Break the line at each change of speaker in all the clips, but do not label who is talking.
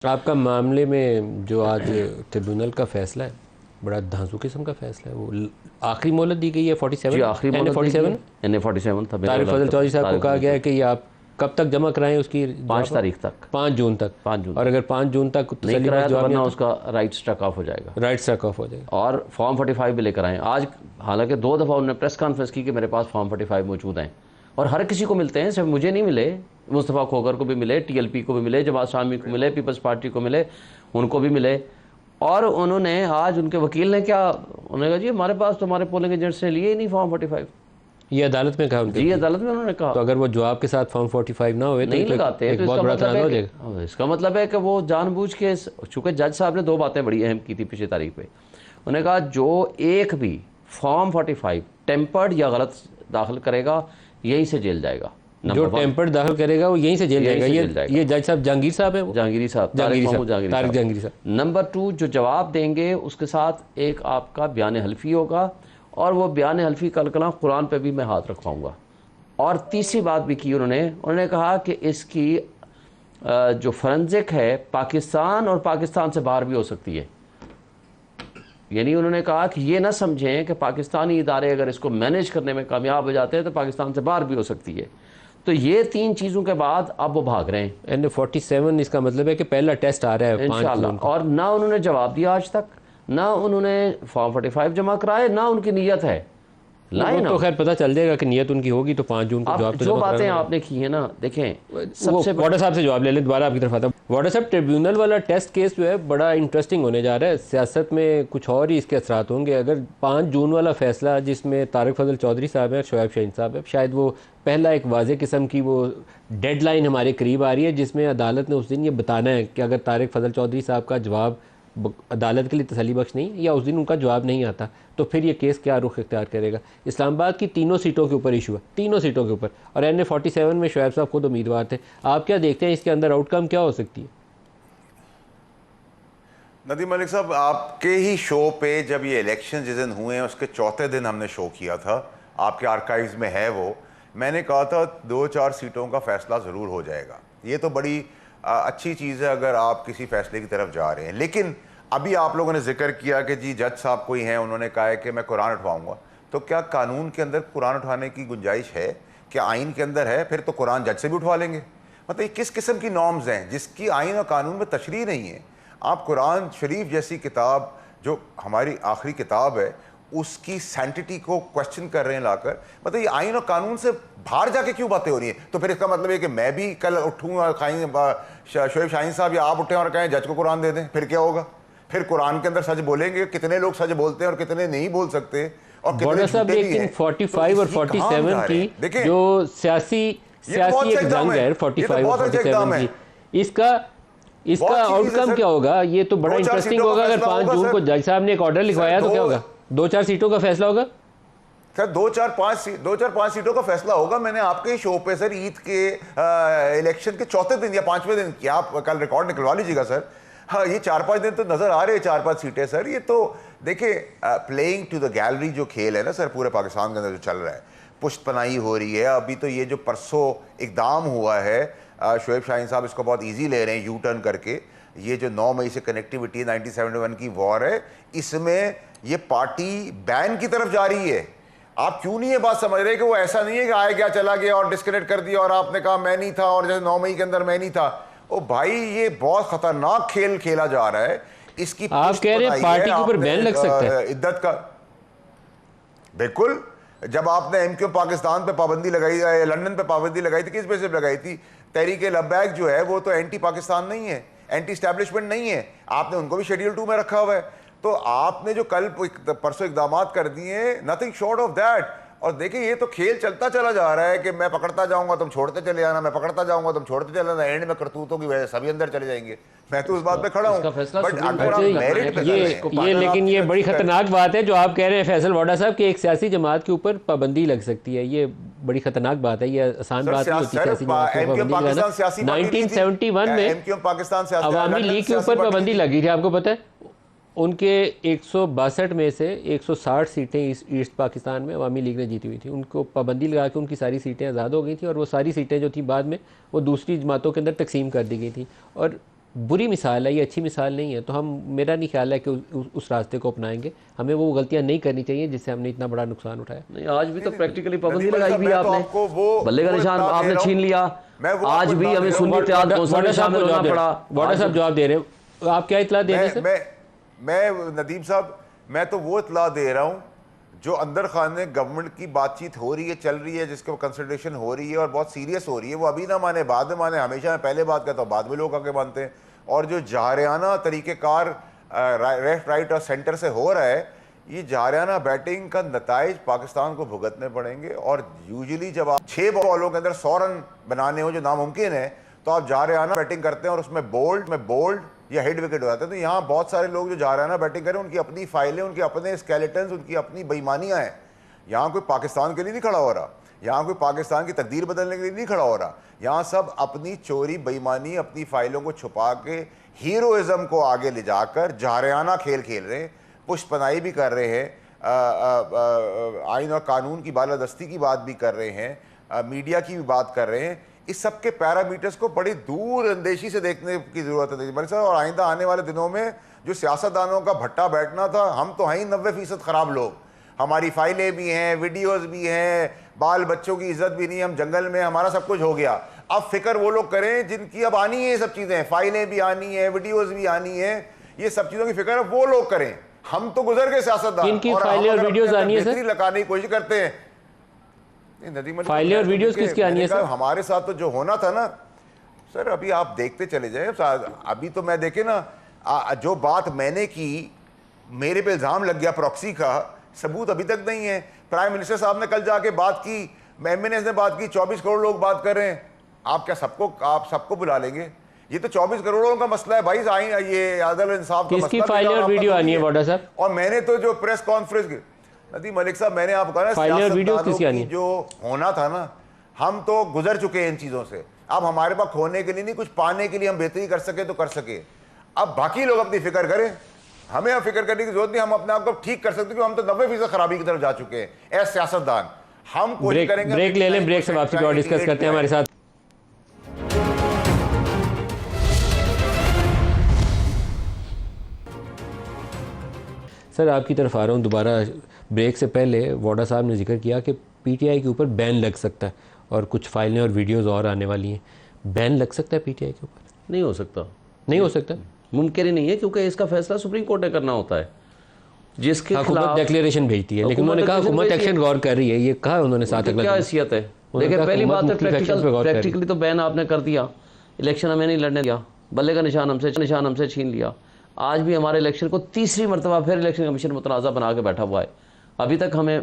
आपका मामले में जो आज ट्रिब्यूनल का फैसला है, बड़ा धांसू किस्म का फैसला है। वो आखिरी मोहलत दी गई है 47
जी आखिरी
एन ए
मोहलत दी गई
47।
है। NA 47 था, मेरा
तारिक
गलत
फजल
था।
चौधरी साहब को
तारिक
कहा
फजल
गया है
चौधरी
कि ये आप कब तक जमा कराएं उसकी
5
जवाब?
तारीख तक।
5 जून तक।
5 जून
और
तक
अगर 5 जून तक
नहीं
तसल्ली
कराया तो
जवाब नहीं
वरना
आता,
उसका राइट स्ट्रक ऑफ हो जाएगा
राइट स्ट्रक ऑफ हो जाएगा।
और फॉर्म 45 भी लेकर आए आज। हालांकि 2 दफ़ा उन्होंने प्रेस कॉन्फ्रेंस की कि मेरे पास फॉर्म 45 मौजूद हैं और हर किसी को मिलते हैं, सिर्फ मुझे नहीं मिले। मुस्तफ़ा खोखर को भी मिले, TLP को भी मिले, जमात इस्लामी को मिले, पीपल्स पार्टी को मिले, उनको भी मिले। और उन्होंने आज उनके वकील ने क्या, उन्होंने कहा जी हमारे पास तो हमारे पोलिंग एजेंट्स ने लिए ही नहीं फॉर्म 45।
ये अदालत में कहा उनके?
जी अदालत में उन्होंने कहा।
तो अगर वो जवाब के साथ फॉर्म 45 ना हुए तो
नहीं लगाते
एक
तो
बहुत
इसका
बड़ा
मतलब
तनाज़ा हो
है
जाएगा।
इसका मतलब है कि वो जानबूझ के, चूंकि जज साहब ने 2 बातें बड़ी अहम की थी पिछली तारीख पे। उन्होंने कहा जो एक भी फॉर्म 45 टेम्पर्ड या गलत दाखिल करेगा यहीं से जेल जाएगा।
जो टेम्पर्ड दाखिल करेगा वो यहीं से जेल जाएगा। ये जज साहब जहांगीर साहब है, वो
जहांगीरी साहब,
जहांगीरी साहब,
जहांगीरी
तारिक
साहब।
जहांगीरी साहब।
नंबर 2, जो जवाब देंगे उसके साथ एक आपका बयान हल्फी होगा और वो बयान हल्फी कल कलाम कुरान पे भी मैं हाथ रखवाऊंगा। और तीसरी बात भी की उन्होंने कहा कि इसकी जो फॉरेंसिक है पाकिस्तान और पाकिस्तान से बाहर भी हो सकती है। यानी उन्होंने कहा कि ये ना समझें कि पाकिस्तानी इदारे अगर इसको मैनेज करने में कामयाब हो जाते हैं तो पाकिस्तान से बाहर भी हो सकती है। तो ये 3 चीज़ों के बाद अब वो भाग रहे हैं।
NA 47 इसका मतलब है कि पहला टेस्ट आ रहा है 5 जून को।
और ना उन्होंने जवाब दिया आज तक, ना उन्होंने फॉर्म 45 जमा कराए, ना उनकी नीयत है। लाए ना
तो खैर पता चल जाएगा कि नियत उनकी होगी तो 5 जून को
आप
जवाब तो
जो
जमा
बातें
कराना
आपने की है ना, देखें
सबसे वाटर साहब से जवाब ले लें। दोबारा आपकी तरफ आता हूँ। वाटर साहब, ट्रिब्यूनल वाला टेस्ट केस जो है बड़ा इंटरेस्टिंग होने जा रहा है। सियासत में कुछ और ही इसके असरात होंगे। अगर 5 जून वाला फैसला जिसमें तारिक फजल चौधरी साहब हैं, शोएब शाहीन साहब है, शायद वो पहला एक वाज़े किस्म की वो डेडलाइन हमारे करीब आ रही है जिसमें अदालत ने उस दिन ये बताना है कि अगर तारिक फजल चौधरी साहब का जवाब अदालत के लिए तसल्ली बख्श नहीं या उस दिन उनका जवाब नहीं आता तो फिर ये केस क्या रुख इख्तियार करेगा। इस्लामाबाद की 3 सीटों के ऊपर इशू है, 3 सीटों के ऊपर, और NA 47 में शोएब साहब खुद उम्मीदवार थे। आप क्या देखते हैं इसके अंदर आउटकम क्या हो सकती है?
नदीम मलिक साहब, आपके ही शो पे जब ये इलेक्शन जिस दिन हुए हैं उसके चौथे दिन हमने शो किया था, आपके आर्काइव्स में है वो। मैंने कहा था 2-4 सीटों का फैसला ज़रूर हो जाएगा। ये तो बड़ी अच्छी चीज़ है अगर आप किसी फैसले की तरफ जा रहे हैं। लेकिन अभी आप लोगों ने जिक्र किया कि जी जज साहब कोई हैं, उन्होंने कहा है कि मैं कुरान उठवाऊंगा। तो क्या कानून के अंदर कुरान उठाने की गुंजाइश है? क्या आइन के अंदर है? फिर तो कुरान जज से भी उठवा लेंगे। मतलब ये किस किस्म की नॉर्म्स हैं जिसकी आइन और कानून में तशरीह नहीं है? आप कुरान शरीफ जैसी किताब जो हमारी आखिरी किताब है उसकी सैंटिटी को क्वेश्चन कर रहे हैं लाकर। मतलब ये आइन और कानून से बाहर जाके क्यों बातें हो रही हैं? तो फिर इसका मतलब है कि मैं भी कल उठूँ और शोएब शाहीन साहब या आप उठें और कहें जज को कुरान दे दें, फिर क्या होगा? फिर कुरान के अंदर सच बोलेंगे? कितने लोग सच बोलते हैं और कितने नहीं बोल सकते और कितने झूठे भी हैं?
45 और 47 की जो सियासी एक जंग है 45 और 47 की, इसका आउटकम क्या होगा? ये तो बड़ा इंटरेस्टिंग होगा। अगर 5 जून को जज साहब ने एक ऑर्डर लिखवाया तो क्या होगा? 2-4 सीटों का फैसला होगा
सर। 2-4-5 सीटों का फैसला होगा। मैंने आपके शो पे सर ईद के इलेक्शन के चौथे दिन या 5वें दिन किया, आप कल रिकॉर्ड निकलवा लीजिएगा सर। हाँ, ये 4-5 दिन तो नजर आ रहे हैं, 4-5 सीटें सर। ये तो देखिए प्लेइंग टू द गैलरी जो खेल है ना सर पूरे पाकिस्तान के अंदर जो चल रहा है, पुष्टपनाही हो रही है। अभी तो ये जो परसों इकदाम हुआ है, शोएब शाहीन साहब इसको बहुत इजी ले रहे हैं यू टर्न करके। ये जो 9 मई से कनेक्टिविटी 1971 की वॉर है, इसमें ये पार्टी बैन की तरफ जा रही है। आप क्यों नहीं ये बात समझ रहे कि वो ऐसा नहीं है कि आया गया चला गया और डिस्कनेक्ट कर दिया और आपने कहा मैं नहीं था और जैसे 9 मई के अंदर मैं नहीं था। ओ भाई, ये बहुत खतरनाक खेल खेला जा रहा है। इसकी
आप कह रहे हैं पार्टी के ऊपर बैन लग सकता है?
इद्दत का बिल्कुल। जब आपने MQ पाकिस्तान पे पाबंदी लगाई, लंदन पे पाबंदी लगाई थी, किस बेस पे लगाई थी? तहरीक लब्बैक जो है वो तो एंटी पाकिस्तान नहीं है, एंटी स्टैब्लिशमेंट नहीं है। आपने उनको भी शेड्यूल 2 में रखा हुआ है। तो आपने जो कल परसों इकदाम कर दिए, नथिंग शॉर्ट ऑफ दैट। और देखिए ये तो खेल चलता चला जा रहा है कि मैं पकड़ता जाऊंगा तुम छोड़ते चले आना, मैं पकड़ता जाऊंगा तुम छोड़ते चले आना, एंड में करतूतों की वजह से सभी अंदर चले जाएंगे। मैं तो उस बात पे खड़ा हूं। बट अगर आप मेरिट पे
ये लेकिन ये बड़ी खतरनाक बात है जो आप कह रहे हैं फैसल वाडा साहब कि एक सियासी जमात के ऊपर पाबंदी लग सकती है। ये बड़ी खतरनाक बात है। ये आसान बात नहीं होती सियासी जमात के ऊपर पाबंदी लगाना। 1971 में अवामी लीग के ऊपर पाबंदी लगी थी, आपको पता है? उनके 162 में से 160 सीटें ईस्ट पाकिस्तान में अवामी लीग ने जीती हुई थी। उनको पाबंदी लगा के उनकी सारी सीटें आज़ाद हो गई थी और वो सारी सीटें जो थी बाद में वो दूसरी जमातों के अंदर तकसीम कर दी गई थी। और बुरी मिसाल है, ये अच्छी मिसाल नहीं है। तो हम, मेरा नहीं ख्याल है कि उस रास्ते को अपनाएंगे। हमें वो गलतियां नहीं करनी चाहिए जिससे हमने इतना बड़ा नुकसान उठाया।
नहीं, आज भी तो प्रैक्टिकली पाबंदी
नदीम
लगाई
साहब,
भी
मैं तो
आपने,
आपको वो
बल्ले का निशान आपने छीन लिया। आज भी हमें सुन्नी इत्तेहाद कौंसिल में शामिल होना पड़ा।
वाडा साहब जवाब दे रहे हो, आप क्या इतला दे रहे हैं सर?
मैं नदीम साहब, मैं तो वो इतला दे रहा हूँ जो अंदर खाने गवर्नमेंट की बातचीत हो रही है, चल रही है, जिसके कंसल्टेशन हो रही है और बहुत सीरियस हो रही है। वो अभी ना माने बाद में माने, हमेशा मैं पहले बात करता हूँ, बाद में लोग आके मानते हैं। और जो जारियाना तरीक़ेकार लेफ्ट राइट और सेंटर से हो रहा है, ये जारियाना बैटिंग का नताइज पाकिस्तान को भुगतने पड़ेंगे। और यूजुअली जब आप 6 बॉलों के अंदर 100 रन बनाने हो, जो नामुमकिन है, तो आप जारियाना बैटिंग करते हैं और उसमें बोल्ड या हेड विकेट हो जाते हैं। तो यहाँ बहुत सारे लोग जो जारियाना बैटिंग करें, उनकी अपनी फाइलें, उनके अपने स्केलेटन्स, उनकी अपनी बेईमानियाँ हैं। यहाँ कोई पाकिस्तान के लिए नहीं खड़ा हो रहा, यहाँ कोई पाकिस्तान की तकदीर बदलने के लिए नहीं खड़ा हो रहा। यहाँ सब अपनी चोरी, बेईमानी, अपनी फाइलों को छुपा के हीरोइज्म को आगे ले जाकर जारियाना खेल खेल रहे हैं, पुष्पनाई भी कर रहे हैं, आइन और कानून की बालादस्ती की बात भी कर रहे हैं, मीडिया की भी बात कर रहे हैं। इस सब के पैरामीटर्स को बड़ी दूर अंदेशी से देखने की ज़रूरत है मलिक साहब। और आइंदा आने वाले दिनों में जो सियासतदानों का भट्टा बैठना था, हम तो हैं ही 90% ख़राब लोग। हमारी फाइलें भी हैं, वीडियोस भी हैं, बाल बच्चों की इज्जत भी नहीं, हम जंगल में, हमारा सब कुछ हो गया। अब फिक्र वो लोग करें जिनकी अब आनी है, ये सब चीज़ें, फाइलें भी आनी है, वीडियोस भी आनी है, ये सब चीज़ों की फिक्र वो लोग करें। हम तो गुजर गए सियासतदान,
और फाइलें और वीडियोस आनी है सर,
लगाने की कोशिश करते हैं।
फाइलें और वीडियोस किसकी आनी है सर?
हमारे साथ तो जो होना था ना सर, अभी आप देखते चले जाए। अभी तो मैं देखे ना, जो बात मैंने की, मेरे पे इल्ज़ाम लग गया प्रॉक्सी का, सबूत अभी तक नहीं है। प्राइम मिनिस्टर साहब ने कल जाके बात की, एमएनएस ने बात की, 24 करोड़ लोग बात कर रहे हैं। आप क्या आप सबको बुला लेंगे? ये तो 24 करोड़ों का मसला है भाई, ये आदल इंसाफ का मसला।
किसकी फाइलें और वीडियो आनी है वाडा साहब?
और मैंने तो जो प्रेस कॉन्फ्रेंस, नदीम मलिक साहब, मैंने आपको कहा ना, सियासतदानों की जो होना था ना, हम तो गुजर चुके हैं इन चीज़ों से। अब हमारे पास खोने के लिए नहीं, कुछ पाने के लिए हम बेहतरी कर सके तो कर सके। अब बाकी लोग अपनी फिक्र करें, हमें अब फिक्र करने की जरूरत नहीं। हम अपने आप को ठीक कर सकते, क्योंकि हम तो 90% खराबी की तरफ जा चुके हैं एज सियासतदान। हम कोशिश करेंगे।
ब्रेक ले लें, ब्रेक से वापसी और डिस्कस करते हैं हमारे साथ। सर, आपकी तरफ आ रहा हूँ दोबारा। ब्रेक से पहले वाडा साहब ने जिक्र किया कि पीटीआई के ऊपर बैन लग सकता है और कुछ फाइलें और वीडियोस और आने वाली हैं। बैन लग सकता है पीटीआई के ऊपर?
नहीं हो सकता,
नहीं हो सकता,
मुमकिन ही नहीं है, क्योंकि इसका फैसला सुप्रीम कोर्ट ने करना होता है, जिसके
हुकूमत डिक्लेरेशन भेजती है। लेकिन उन्होंने कहा हुकूमत एक्शन गौर कर रही है, ये कहा उन्होंने। साथ
क्या हैसियत है? देखिए, पहली बात है प्रैक्टिकली तो बैन आपने कर दिया, इलेक्शन हमें नहीं लड़ने दिया, बल्ले का निशान हमसे छीन लिया। आज भी हमारे इलेक्शन को तीसरी मरतबा फिर इलेक्शन कमीशन मुतनाज़ा बना के बैठा हुआ है। अभी तक हमें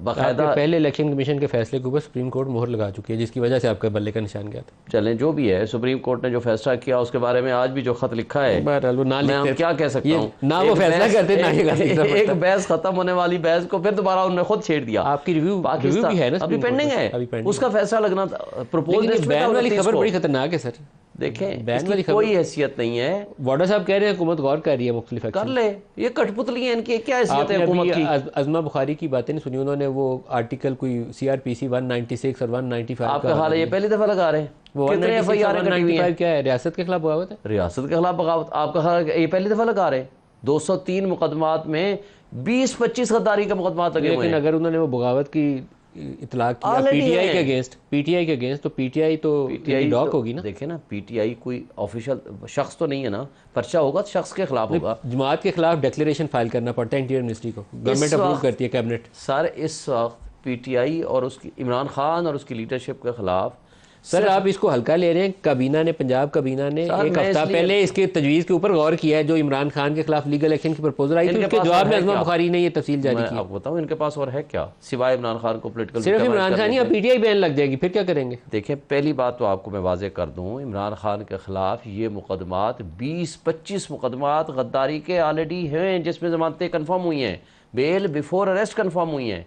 बाकायदा
पहले इलेक्शन कमीशन के फैसले के ऊपर सुप्रीम कोर्ट मोहर लगा चुकी है, जिसकी वजह से आपका बल्ले का निशान गया था।
चलें, जो भी है, सुप्रीम कोर्ट ने जो फैसला किया उसके बारे में आज भी जो खत लिखा है, मैं क्या कह सकता हूँ,
ना वो फैसला करते ना
एक बहस खत्म होने वाली बहस को फिर दोबारा उन्होंने खुद छेड़ दिया।
आपकी रिव्यू भी है ना,
अभी पेंडिंग है, उसका फैसला लगना प्रपोज।
बैन वाली खबर बड़ी खतरनाक है सर।
देखें, बैन वाली कोई हैसियत नहीं है।
वाडा साहब कह रहे हैं हुकूमत गौर कर रही है, मुख्तलिफ
कर ले, ये कठपुतली है इनकी, क्या हैसियत है हुकूमत की?
अज़मा बुखारी की बातें नहीं सुनी उन्होंने? वो आर्टिकल कोई सीआरपीसी 196 और 195
आपका हाल है, ये पहली दफा लगा रहे हैं।
वो
कितने एफआईआर
क्या है? रियासत के खिलाफ बगावत है,
रियासत के खिलाफ बगावत। आपका हाल ये पहली दफा लगा रहे हैं। 203 मुकदमात में 20-25 गद्दारी का मुकदमा लगे हुए हैं।
लेकिन अगर उन्होंने वो बगावत की इतलाक किया पीटीआई के अगेंस्ट, तो पीटीआई तो डॉक होगी ना।
देखे ना, पीटीआई कोई ऑफिशियल शख्स तो नहीं है ना, पर्चा होगा तो शख्स के खिलाफ होगा।
जमात के खिलाफ डिक्लेरेशन फाइल करना पड़ता है इंटीरियर मिनिस्ट्री को, गवर्नमेंट अप्रूव करती है, कैबिनेट।
सर, इस वक्त पीटीआई और उसकी इमरान खान और उसकी लीडरशिप के खिलाफ
सर आप इसको हल्का ले रहे हैं। काबीना ने, पंजाब काबीना ने एक हफ्ता पहले इसके तजवीज़ के ऊपर गौर किया है। जो इमरान खान के खिलाफ लीगल एक्शन की प्रपोजल आई थी, उसके जवाब में अज़मा बुखारी ने ये तफसील जारी की।
आपको बताऊं इनके पास और है क्या सिवाय इमरान खान को पॉलिटिकल?
सिर्फ इमरान खान ही, पीटीआई बैन लग जाएगी, फिर क्या करेंगे?
देखिए, पहली बात तो आपको मैं वाजे कर दूं, इमरान खान के खिलाफ ये मुकदमात 20-25 मुकदमात गद्दारी के ऑलरेडी हैं, जिसमें जमानतें कन्फर्म हुई हैं, बेल बिफोर अरेस्ट कन्फर्म हुई हैं।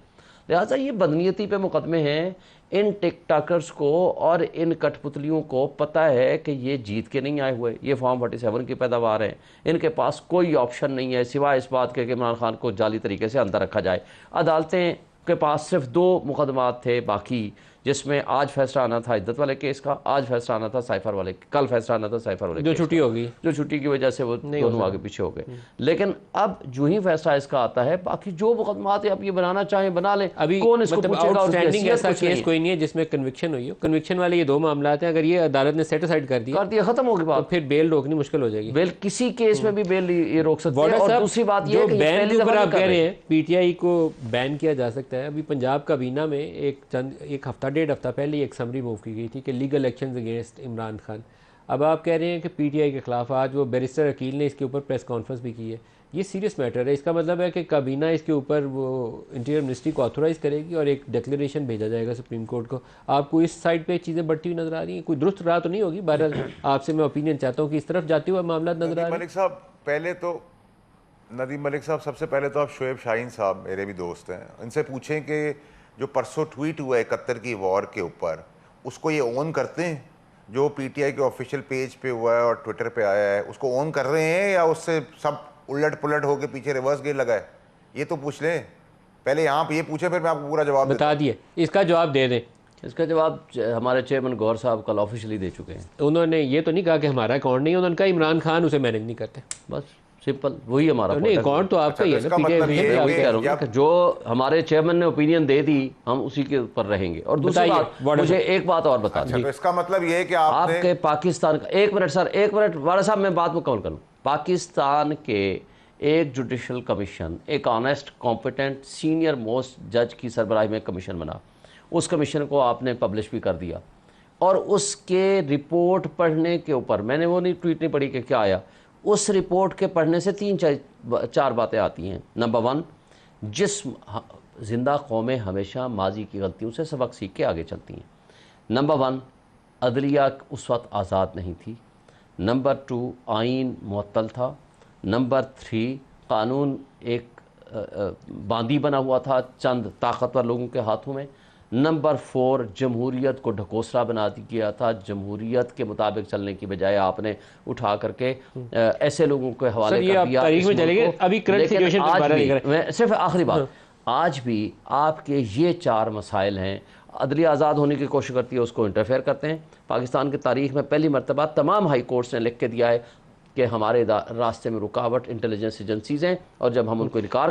लिहाजा ये बदनीयती पे मुकदमे हैं। इन टिकटॉकर्स को और इन कठपुतलियों को पता है कि ये जीत के नहीं आए हुए, ये फॉर्म 47 की पैदावार है। इनके पास कोई ऑप्शन नहीं है सिवाय इस बात के कि इमरान खान को जाली तरीके से अंदर रखा जाए। अदालतें के पास सिर्फ 2 मुकदमात थे बाकी, जिसमें आज फैसला आना था इद्दत वाले केस का, आज फैसला आना था साइफर वाले, कल फैसला आना था साइफर वाले
जो
केस
छुट्टी
का,
होगी,
जो छुट्टी की वजह से वो दोनों आगे पीछे हो गए। लेकिन अब जो ही फैसला इसका आता है, बाकी जो मुकदमात आप ये बनाना चाहें बना लें,
अभी
कौन इसको
मतलब
पूछेगा? और उसकी
आउटस्टैंडिंग
हैसियत
ऐसा
कुछ
केस
नहीं
कोई नहीं है जिसमें कन्विक्शन हुई हो। कन्विक्शन वाले ये 2 मामलात हैं, अगर ये अदालत ने सेट असाइड कर दिया
खत्म होगी
तो
बात।
फिर बेल रोकनी मुश्किल हो जाएगी।
बेल किसी केस में भी बेल ये रोक सकते हैं। और दूसरी बात ये
जो
है कि
बैन
पहली
के ऊपर
दफा
आप कह रहे हैं पीटीआई को बैन किया जा सकता है, अभी पंजाब काबीना में एक हफ्ता 1.5 हफ्ता पहले एक समरी मूव की गई थी कि legal actions against Imran Khan. अब आप कह रहे हैं कि पीटीआई के खिलाफ आज वो बैरिस्टर अकील ने इसके ऊपर प्रेस कॉन्फ्रेंस भी की है। ये सीरियस मैटर है। इसका मतलब है कि काबीना इसके ऊपर वो इंटीरियर मिनिस्ट्री को ऑथोराइज करेगी और एक डिक्लेरेशन भेजा जाएगा सुप्रीम कोर्ट को। आपको इस साइड पे चीज़ें बढ़ती हुई नजर आ रही हैं? कोई दुरुस्त राह तो नहीं होगी? बहरहाल आपसे मैं ओपिनियन चाहता हूँ कि इस तरफ जाते हुए मामला नजर आ रहे हैं।
मलिक साहब पहले तो नदीम मलिक साहब, सबसे पहले तो आप शोएब शाहीन साहब मेरे भी दोस्त हैं, इनसे पूछें कि जो परसों ट्वीट हुआ है 71 की वॉर के ऊपर, उसको ये ओन करते हैं? जो पीटीआई के ऑफिशियल पेज पे हुआ है और ट्विटर पे आया है, उसको ओन कर रहे हैं या उससे सब उलट पुलट होकर पीछे रिवर्स गियर लगा है? ये तो पूछ लें पहले, यहाँ पे ये पूछे फिर मैं आपको पूरा जवाब
बता दिए। इसका जवाब दे दें।
इसका जवाब हमारे चेयरमैन गौर साहब कल ऑफिशियली दे चुके हैं।
उन्होंने ये तो नहीं कहा कि हमारा अकाउंट नहीं है, उन्होंने कहा इमरान खान उसे मैनेज नहीं करते।
बस सिंपल वही हमारा
नहीं, अकाउंट तो आपका ही है ना।
पीटीआई जो हमारे चेयरमैन ने ओपिनियन दे दी हम उसी के ऊपर रहेंगे। और दूसरी बात, मुझे एक बात और बता दें।
तो इसका मतलब ये है कि
आपके पाकिस्तान का, एक मिनट सर, एक मिनट वाला साहब, मैं बात मुकम्मल करूँ। पाकिस्तान के एक जुडिशल कमीशन, एक ऑनेस्ट कॉम्पिटेंट सीनियर मोस्ट जज की सरबराही में कमीशन बना, उस कमीशन को आपने पब्लिश भी कर दिया और उसके रिपोर्ट पढ़ने के ऊपर, मैंने वो नहीं ट्वीट नहीं पढ़ी कि क्या आया, उस रिपोर्ट के पढ़ने से 3-4 बातें आती हैं। नंबर 1, जिंदा कौमें हमेशा माजी की गलतियों से सबक सीख के आगे चलती हैं। नंबर 1, अदलिया उस वक्त आज़ाद नहीं थी। नंबर 2, आइन मुअत्तल था। नंबर 3, कानून एक बांदी बना हुआ था चंद ताकतवर लोगों के हाथों में। नंबर 4, जमहूरियत को ढकोसला बना दिया था। जमहूरियत के मुताबिक चलने की बजाय आपने उठा करके ऐसे लोगों के हवाले कर दिया। लेकिन आज भी, मैं सिर्फ आखिरी बात, आज भी आपके ये 4 मसाइल हैं। अदलिया आज़ाद होने की कोशिश करती है, उसको इंटरफेयर करते हैं। पाकिस्तान की तारीख में पहली मरतबा तमाम हाई कोर्ट्स ने लिख के दिया है कि हमारे रास्ते में रुकावट इंटेलिजेंस एजेंसीज़ हैं और जब हम उनको इनकार